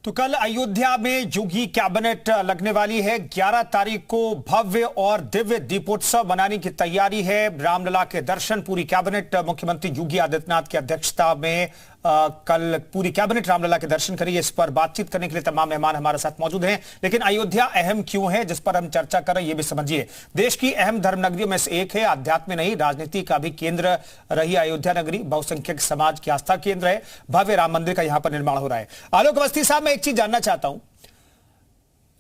तो कल अयोध्या में योगी कैबिनेट लगने वाली है। 11 तारीख को भव्य और दिव्य दीपोत्सव मनाने की तैयारी है। रामलला के दर्शन पूरी कैबिनेट मुख्यमंत्री योगी आदित्यनाथ की अध्यक्षता में कल पूरी कैबिनेट रामलला के दर्शन करेगी। इस पर बातचीत करने के लिए तमाम मेहमान हमारे साथ मौजूद हैं। लेकिन अयोध्या अहम क्यों है, जिस पर हम चर्चा कर रहे हैं, ये भी समझिए। देश की अहम धर्मनगरियों में से एक है, आध्यात्म में नहीं राजनीति का भी केंद्र रही अयोध्या नगरी। बहुसंख्यक समाज की आस्था केंद्र है। भव्य राम मंदिर का यहां पर निर्माण हो रहा है। आलोक अवस्थी साहब, मैं एक चीज जानना चाहता हूं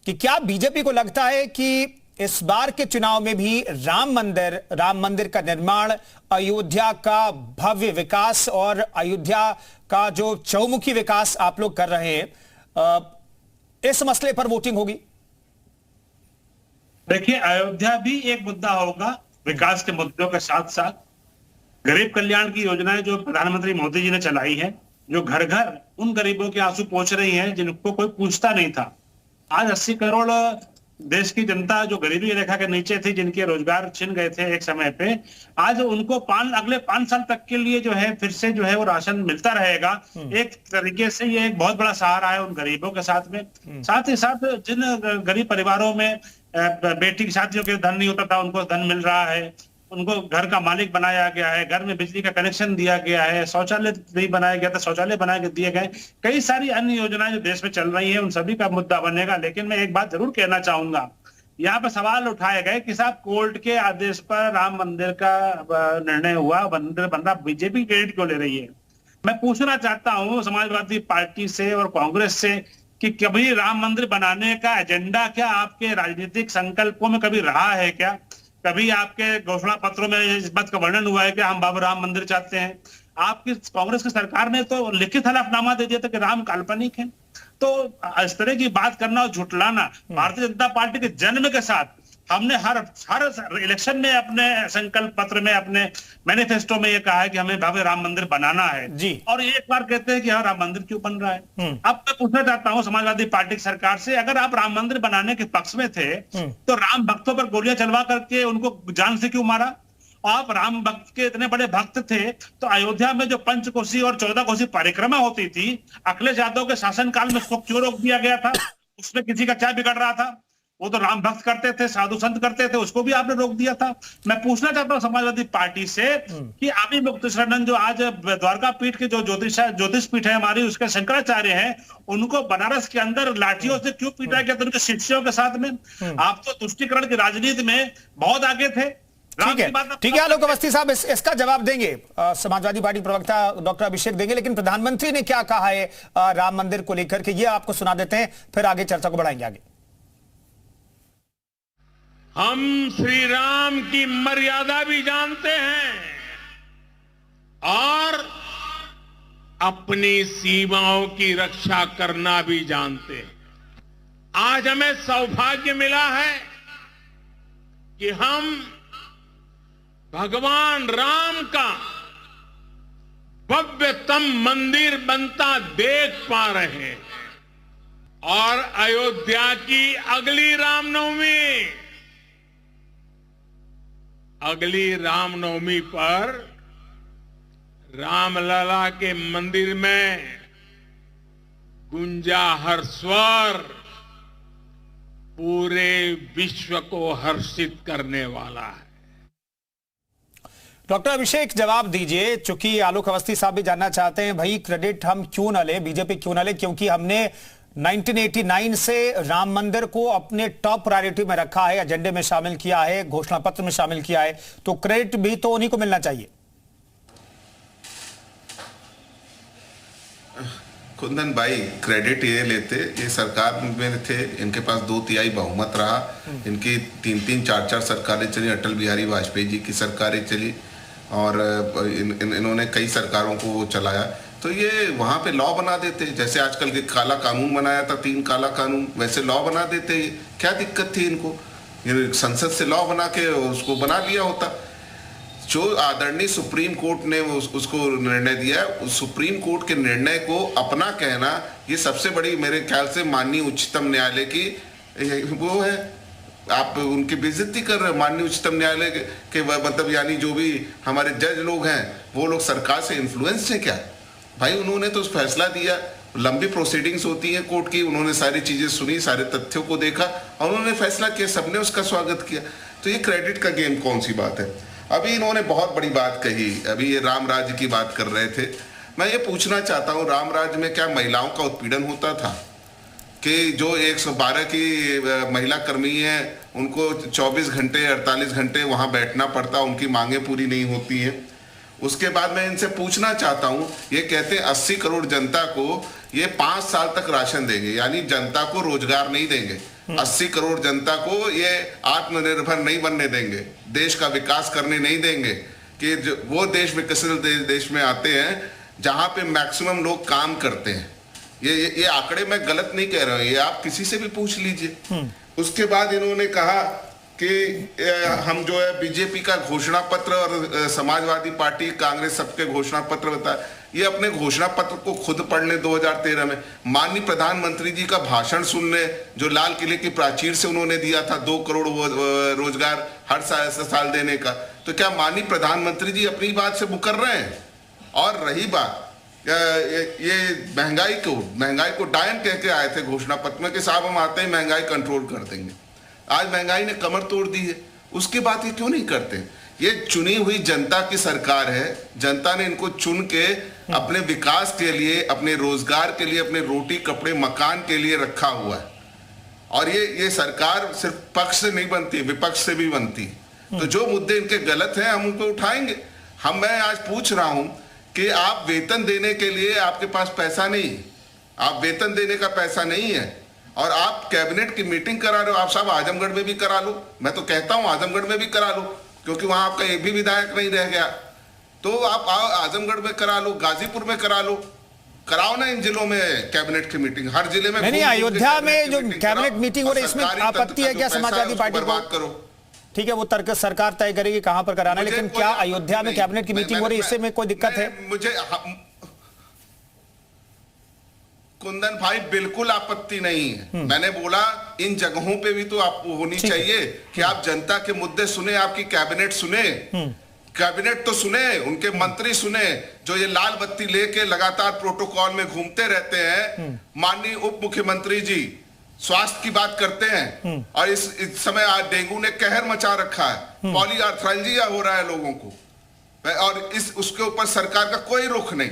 कि क्या बीजेपी को लगता है कि इस बार के चुनाव में भी राम मंदिर का निर्माण, अयोध्या का भव्य विकास और अयोध्या का जो चहुमुखी विकास आप लोग कर रहे हैं, इस मसले पर वोटिंग होगी? देखिए, अयोध्या भी एक मुद्दा होगा विकास के मुद्दों के साथ साथ। गरीब कल्याण की योजनाएं जो प्रधानमंत्री मोदी जी ने चलाई है, जो घर घर उन गरीबों के आंसू पहुंच रही हैं जिनको कोई पूछता नहीं था। आज 80 करोड़ देश की जनता जो गरीबी रेखा के नीचे थी, जिनके रोजगार छिन गए थे एक समय पे, आज उनको अगले 5 साल तक के लिए जो है फिर से जो है वो राशन मिलता रहेगा। एक तरीके से ये एक बहुत बड़ा सहारा है उन गरीबों के साथ में। साथ ही साथ जिन गरीब परिवारों में बेटी की शादियों के धन नहीं होता था, उनको धन मिल रहा है। उनको घर का मालिक बनाया गया है, घर में बिजली का कनेक्शन दिया गया है, शौचालय नहीं बनाया गया था, शौचालय बना के दिए गए। कई सारी अन्य योजनाएं जो देश में चल रही हैं, उन सभी का मुद्दा बनेगा। लेकिन मैं एक बात जरूर कहना चाहूंगा, यहाँ पर सवाल उठाए गए कि साहब कोर्ट के आदेश पर राम मंदिर का निर्णय हुआ, मंदिर बन रहा, बीजेपी क्रेडिट क्यों ले रही है? मैं पूछना चाहता हूँ समाजवादी पार्टी से और कांग्रेस से कि कभी राम मंदिर बनाने का एजेंडा क्या आपके राजनीतिक संकल्पों में कभी रहा है क्या? कभी आपके घोषणा पत्रों में इस बात का वर्णन हुआ है कि हम बाबा राम मंदिर चाहते हैं? आपकी कांग्रेस की सरकार ने तो लिखित हलफनामा दे दिया था कि राम काल्पनिक है। तो इस तरह की बात करना और झुटलाना, भारतीय जनता पार्टी के जन्म के साथ हमने हर इलेक्शन में अपने संकल्प पत्र में, अपने मैनिफेस्टो में ये कहा है कि हमें भव्य राम मंदिर बनाना है जी। और एक बार कहते हैं कि हाँ राम मंदिर क्यों बन रहा है? अब मैं पूछना चाहता हूँ समाजवादी पार्टी की सरकार से, अगर आप राम मंदिर बनाने के पक्ष में थे तो राम भक्तों पर गोलियां चलवा करके उनको जान से क्यों मारा? आप राम भक्त के इतने बड़े भक्त थे तो अयोध्या में जो पंचकोसी और 14 कोसी परिक्रमा होती थी, अखिलेश यादव के शासनकाल में उसको क्यों रोक दिया गया था? उसमें किसी का क्या बिगड़ रहा था? वो तो राम भक्त करते थे, साधु संत करते थे, उसको भी आपने रोक दिया था। मैं पूछना चाहता हूँ समाजवादी पार्टी से कि अभी मुक्त शरणन जो आज द्वारका पीठ के जो ज्योतिष पीठ है हमारी, उसके शंकराचार्य हैं, उनको बनारस के अंदर लाठियों से क्यों पीटा गया था उनके शिष्यों के साथ में? आप तो तुष्टीकरण की राजनीति में बहुत आगे थे। ठीक है आलोक अवस्थी साहब, इसका जवाब देंगे समाजवादी पार्टी प्रवक्ता डॉक्टर अभिषेक देंगे। लेकिन प्रधानमंत्री ने क्या कहा है राम मंदिर को लेकर के, ये आपको सुना देते हैं, फिर आगे चर्चा को बढ़ाएंगे आगे। हम श्री राम की मर्यादा भी जानते हैं और अपनी सीमाओं की रक्षा करना भी जानते हैं। आज हमें सौभाग्य मिला है कि हम भगवान राम का भव्यतम मंदिर बनता देख पा रहे हैं। और अयोध्या की अगली रामनवमी पर रामलला के मंदिर में गुंजा हर स्वर पूरे विश्व को हर्षित करने वाला है। डॉक्टर अभिषेक जवाब दीजिए, चूंकि आलोक अवस्थी साहब भी जानना चाहते हैं, भाई क्रेडिट हम क्यों ना ले, बीजेपी क्यों ना ले, क्योंकि हमने 1989 से राम मंदिर को अपने टॉप प्रायोरिटी में रखा है, एजेंडे में शामिल किया है, घोषणा पत्र में शामिल किया है, तो क्रेडिट भी तो उन्हीं को मिलना चाहिए। कुंदन भाई, क्रेडिट ये लेते, ये सरकार में थे, इनके पास 2/3 बहुमत रहा, इनकी 3-3, 4-4 सरकारें चली, अटल बिहारी वाजपेयी जी की सरकारें चली और इन्होंने कई सरकारों को वो चलाया। तो ये वहाँ पे लॉ बना देते, जैसे आजकल के काला कानून बनाया था, 3 काला कानून, वैसे लॉ बना देते। क्या दिक्कत थी इनको? ये संसद से लॉ बना के उसको बना लिया होता। जो आदरणीय सुप्रीम कोर्ट ने उसको निर्णय दिया है, उस सुप्रीम कोर्ट के निर्णय को अपना कहना, ये सबसे बड़ी मेरे ख्याल से माननीय उच्चतम न्यायालय की वो है। आप उनकी बेइज्जती कर रहे हो। माननीय उच्चतम न्यायालय के मतलब यानी जो भी हमारे जज लोग हैं, वो लोग सरकार से इन्फ्लुएंस है क्या? भाई उन्होंने तो फैसला दिया, लंबी प्रोसीडिंग्स होती हैं कोर्ट की, उन्होंने सारी चीजें सुनी, सारे तथ्यों को देखा और उन्होंने फैसला किया, सबने उसका स्वागत किया। तो ये क्रेडिट का गेम कौन सी बात है? अभी इन्होंने बहुत बड़ी बात कही, अभी ये राम राज्य की बात कर रहे थे। मैं ये पूछना चाहता हूँ, राम राज्य में क्या महिलाओं का उत्पीड़न होता था कि जो 112 की महिला कर्मी हैं उनको 24 घंटे 48 घंटे वहां बैठना पड़ता, उनकी मांगे पूरी नहीं होती हैं? उसके बाद मैं इनसे पूछना चाहता हूं, ये कहते हैं 80 करोड़ जनता को ये 5 साल तक राशन देंगे, यानी जनता को रोजगार नहीं देंगे। 80 करोड़ जनता को ये आत्मनिर्भर नहीं बनने देंगे, देश का विकास करने नहीं देंगे, कि वो देश विकसित देश में आते हैं जहां पे मैक्सिमम लोग काम करते हैं। ये आंकड़े मैं गलत नहीं कह रहा हूं, ये आप किसी से भी पूछ लीजिए। उसके बाद इन्होंने कहा कि हम जो है बीजेपी का घोषणा पत्र और समाजवादी पार्टी कांग्रेस सबके घोषणा पत्र बताए। ये अपने घोषणा पत्र को खुद पढ़ ले। 2013 में माननीय प्रधानमंत्री जी का भाषण सुन ले, जो लाल किले की प्राचीर से उन्होंने दिया था 2 करोड़ रोजगार हर साल देने का। तो क्या माननीय प्रधानमंत्री जी अपनी बात से मुकर रहे हैं? और रही बात ये महंगाई को डायन कह के आए थे घोषणा पत्र में कि साहब हम आते ही महंगाई कंट्रोल कर देंगे। आज महंगाई ने कमर तोड़ दी है, उसके बाद ये क्यों नहीं करते? ये चुनी हुई जनता की सरकार है, जनता ने इनको चुन के अपने विकास के लिए, अपने रोजगार के लिए, अपने रोटी कपड़े मकान के लिए रखा हुआ है। और ये सरकार सिर्फ पक्ष से नहीं बनती, विपक्ष से भी बनती। तो जो मुद्दे इनके गलत हैं हम उनको उठाएंगे। मैं आज पूछ रहा हूं कि आप वेतन देने के लिए आपके पास पैसा नहीं, आप वेतन देने का पैसा नहीं है और आप कैबिनेट की मीटिंग करा रहे हो। आप साहब आजमगढ़ में भी करा लो, मैं तो कहता हूं आजमगढ़ में भी करा लो, क्योंकि वहां आपका एक भी विधायक नहीं रह गया। तो आप आजमगढ़ में करा लो, गाजीपुर में करा लो, कराओ ना इन जिलों में कैबिनेट की मीटिंग। हर जिले में नहीं, अयोध्या में जो कैबिनेट मीटिंग हो रही है इसमें आपत्ति है क्या समाजवादी पार्टी को? करो, ठीक है, वो तर्क सरकार तय करेगी कहां पर कराना है, लेकिन क्या अयोध्या में कैबिनेट की मीटिंग हो रही है इससे में कोई दिक्कत है? मुझे कुंदन भाई बिल्कुल आपत्ति नहीं है। मैंने बोला इन जगहों पे भी तो आपको होनी चाहिए कि आप जनता के मुद्दे सुने, आपकी कैबिनेट सुने, कैबिनेट तो सुने, उनके मंत्री सुने, जो ये लाल बत्ती लेके लगातार प्रोटोकॉल में घूमते रहते हैं। माननीय उप मुख्यमंत्री जी स्वास्थ्य की बात करते हैं और इस समय आज डेंगू ने कहर मचा रखा है, पॉलीआर्थराइल्जिया हो रहा है लोगों को, और उसके ऊपर सरकार का कोई रुख नहीं,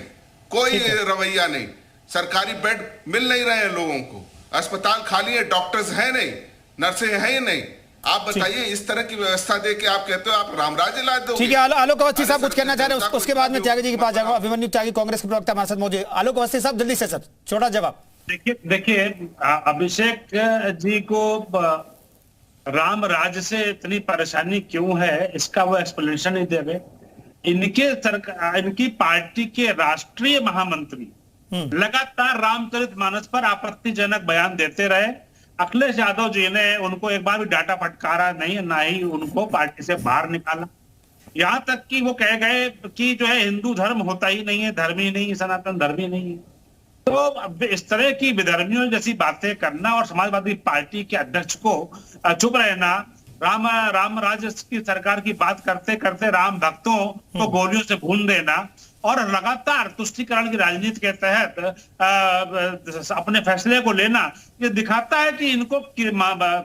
कोई रवैया नहीं। सरकारी बेड मिल नहीं रहे हैं लोगों को, अस्पताल खाली है, डॉक्टर्स हैं नहीं, नर्सें हैं नहीं। आप बताइए, इस तरह की व्यवस्था दे के आप कहते हो आप रामराज्य ला दो? ठीक है, आलोक अवस्थी साहब कुछ कहना चाह रहे हैं, उसके बाद में त्यागी जी के पास जाऊंगा। अभिमन्यु त्यागी कांग्रेस के प्रवक्ता हमारे साथ मौजूद। आलोक अवस्थी साहब जल्दी से सर, छोटा जवाब। देखिए अभिषेक जी को राम राज्य से इतनी परेशानी क्यों है, इसका वो एक्सप्लेनेशन नहीं दे रहे। इनकी पार्टी के राष्ट्रीय महामंत्री लगातार रामचरितमानस पर आपत्तिजनक बयान देते रहे। अखिलेश यादव जी ने उनको एक बार भी डाटा फटकारा नहीं, ना ही उनको पार्टी से बाहर निकाला। यहां तक कि वो कह गए कि जो है हिंदू धर्म होता ही नहीं है, धर्म ही नहीं है, सनातन धर्म ही नहीं है। तो इस तरह की विधर्मियों जैसी बातें करना और समाजवादी पार्टी के अध्यक्ष को चुप रहना, राम राज्य की सरकार की बात करते करते राम भक्तों को गोलियों से भून देना और लगातार तुष्टीकरण की राजनीति के तहत अपने फैसले को लेना, ये दिखाता है कि इनको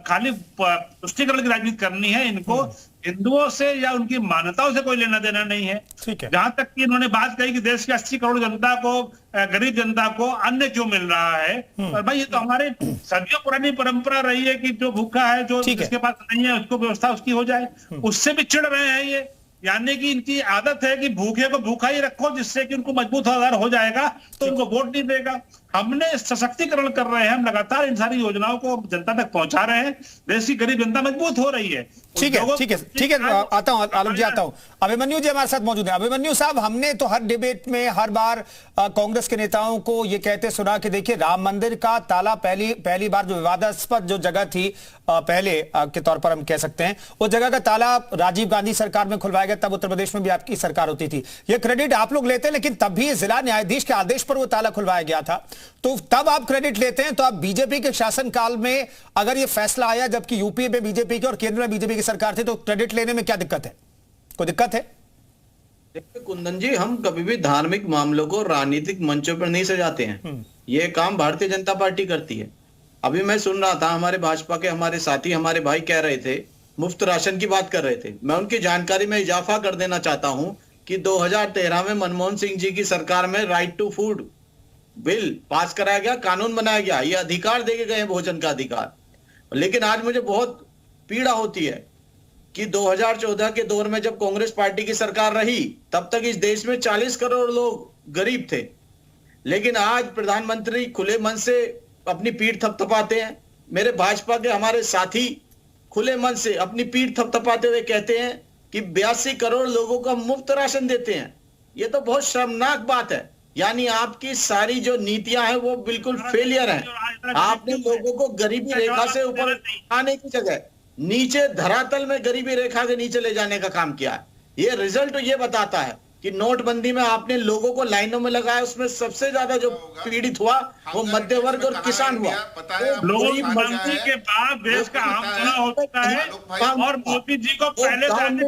खाली तुष्टीकरण की राजनीति करनी है, इनको हिंदुओं से या उनकी मान्यताओं से कोई लेना देना नहीं है। जहां तक कि इन्होंने बात कही कि देश की 80 करोड़ जनता को, गरीब जनता को अन्न क्यों मिल रहा है, और भाई ये तो हमारे सदियों पुरानी परंपरा रही है कि जो भूखा है, जो जिसके पास नहीं है, उसको व्यवस्था उसकी हो जाए। उससे भी चिढ़ रहे हैं ये, यानी कि इनकी आदत है कि भूखे को भूखा ही रखो, जिससे कि उनको मजबूत आधार हो जाएगा तो उनको वोट नहीं देगा। हमने सशक्तिकरण कर रहे हैं, हम लगातार इन सारी योजनाओं को जनता तक पहुंचा रहे हैं, देश की गरीब जनता मजबूत हो रही है। ठीक है, आता हूं आलोक जी, आता हूं। अभिमन्यु जी हमारे साथ मौजूद है। अभिमन्यु साहब, हमने तो हर डिबेट में हर बार कांग्रेस के नेताओं को ये कहते सुना कि देखिए राम मंदिर का ताला पहली बार जो विवादास्पद जो जगह थी, पहले के तौर पर हम कह सकते हैं, उस जगह का ताला राजीव गांधी सरकार में खुलवाया गया, तब उत्तर प्रदेश में भी आपकी सरकार होती थी। ये क्रेडिट आप लोग लेते हैं, लेकिन तब भी जिला न्यायाधीश के आदेश पर वो ताला खुलवाया गया था, तो तब आप क्रेडिट लेते हैं। तो आप बीजेपी के शासनकाल में अगर ये फैसला आया, जबकि यूपी में बीजेपी की और केंद्र में बीजेपी की सरकार थी, तो क्रेडिट लेने में क्या दिक्कत है? कोई दिक्कत है? देखिए कुंदन जी, हम कभी भी धार्मिक मामलों को राजनीतिक मंचों पर नहीं सजाते हैं। ये काम भारतीय जनता पार्टी करती है। अभी मैं सुन रहा था, हमारे भाजपा के हमारे साथी हमारे भाई कह रहे थे, मुफ्त राशन की बात कर रहे थे। मैं उनकी जानकारी में इजाफा कर देना चाहता हूं कि 2013 में मनमोहन सिंह जी की सरकार में right to food bill pass कराया गया, कानून बनाया गया, ये अधिकार दे गए भोजन का अधिकार। लेकिन आज मुझे बहुत पीड़ा होती है कि 2014 के दौर में जब कांग्रेस पार्टी की सरकार रही, तब तक इस देश में 40 करोड़ लोग गरीब थे। लेकिन आज प्रधानमंत्री खुले मन से अपनी पीठ थपथपाते हैं। मेरे भाजपा के हमारे साथी खुले मन से अपनी पीठ थपथपाते हुए कहते हैं कि 82 करोड़ लोगों को मुफ्त राशन देते हैं। ये तो बहुत शर्मनाक बात है। यानी आपकी सारी जो नीतियां हैं वो बिल्कुल फेलियर हैं। आपने लोगों को गरीबी रेखा से ऊपर आने की जगह नीचे धरातल में गरीबी रेखा के नीचे ले जाने का काम किया है। ये रिजल्ट ये बताता है कि नोटबंदी में आपने लोगों को लाइनों में लगाया, उसमें सबसे ज्यादा जो पीड़ित हुआ वो मध्य वर्ग और किसान हुआ। नोटबंदी के बाद देश का आम चुनाव हो चुका है और मोदी जी को पहले नोटबंदी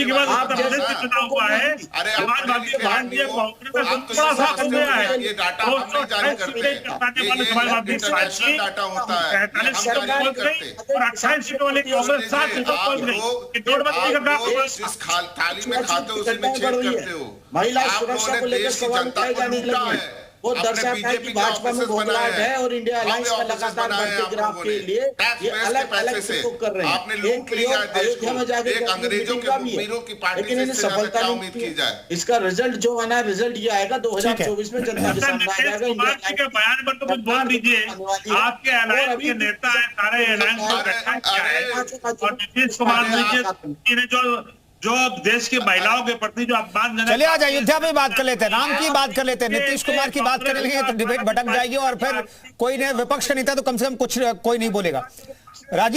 के बाद उत्तर प्रदेश में चुनाव हुआ है। समाजवादी भारतीय कांग्रेस का बड़ा सा कमजोर है। 28 सीटों वाली कांग्रेस 7 सीटों पहुंच गई। नोटबंदी जिस थाली में खाते हो उसी में छेद करते हो। महिला सुरक्षा को लेकर सवाल उठाए जाने लगे। वो दर्शाता है कि भाजपा में बदलाव है और इंडिया अलायंस का लगातार बढ़ते ग्राफ के लिए ये अलग अलग चीजों कर रहे हैं। एक प्रयोग अयोध्या में जाके अंग्रेजों के मुखबिरों की पार्टी लेकिन इन्हें सफलता नहीं की जाए। इसका रिजल्ट जो आना है, रिजल्ट ये आएगा 2024 में जनता के सामने आ जाएगा। इंडिया के बयान पर तो कुछ बोल दीजिए। आपके अलायंस के नेता है, सारे अलायंस को इकट्ठा किया है और नीतीश कुमार जी ने जो देश की महिलाओं के प्रति जो अपमानजनक। चलिए आज अयोध्या में बात कर लेते हैं, राम की बात कर लेते हैं। नीतीश कुमार की बात करेंगे तो डिबेट भटक जाएगी और फिर कोई नहीं, विपक्ष का नेता तो कम से कम कुछ कोई नहीं बोलेगा। राजीव